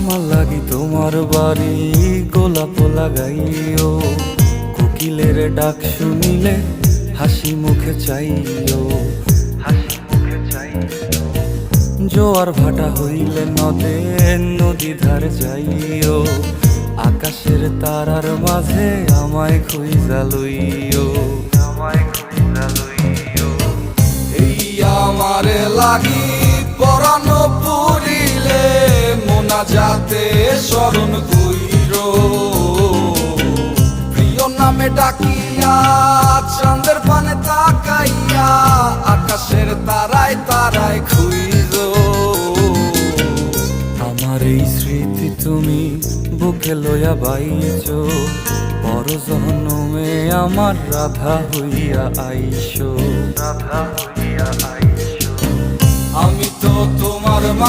আমার লাগি তোমার বাড়ি গোলাপ লাগাইও, কোকিলের ডাক শুনিলে হাসি মুখে চাইও, হাসি মুখে চাইও। জোয়ার ভাটা হইলে নদে নদী ধারে যাইও, আকাশের তারার মাঝে আমায় খুঁজা লইও, আমায় খুঁজা লইও। এই আমারে লাগি পরানো পুরিলে মোনাজাতে স্মরণ কইরো, প্রিয় নামে ডাকিয়া চাঁদের পানে তাকাইয়া আকাশের তারায় তারায় খুইরো। আমার এই স্মৃতি তুমি বুকে লইয়া বাইছো, পর জন্মে আমার রাধা হইয়া আইসো, রাধা হইয়া আইসো। আমি তো তোমার